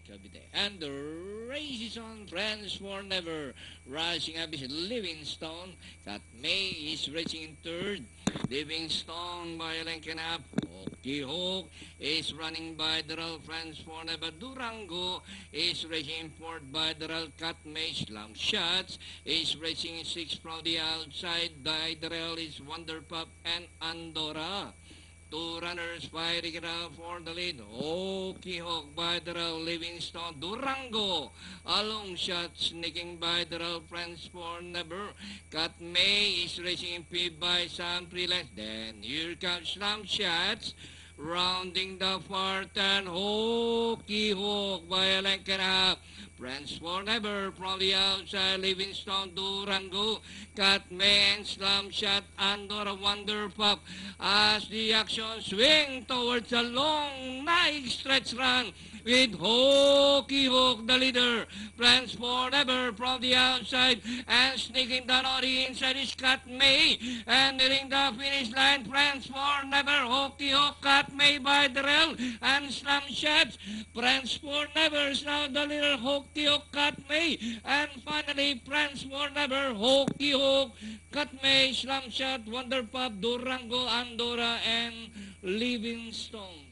Cavite. And the race is on. Friends for Never. Rushing up is Livingstone. Cat May is reaching in third. Livingstone by Lincoln up. Okie Hawk is running by Daryl. Friends for Never. Durango is racing fourth by Daryl. Cat May. Slam Shots is racing in sixth from the outside. By Daryl is Wonder Pup and Andorra. Two runners fighting it out for the lead. Okie Hawk by Daryl. Livingstone. Durango. A long shot sneaking by Daryl. Friends for Never. Cat May is racing in fifth by Sam Freelance. Then here comes Slam Shots. Rounding the far turn. Okie Hawk by a length and a half. Friends for Never from the outside. Livingstone, Durango, Cat May and Slam Shot Andorra Wonder Pup as the action swing towards a long nice stretch run with Okie Hawk the leader. Friends for Never from the outside and sneaking down on the inside is Cat May and nearing the finish line. Friends for Never, Okie Hawk, Cat May by Daryl and Slam Shots. Friends for Never is now the leader. Okie Hawk, Cat May, and finally Friends for Never, Okie Hawk, Cat May, Slam Shot, Wonder Pup, Durango, Andorra, and Livingstone.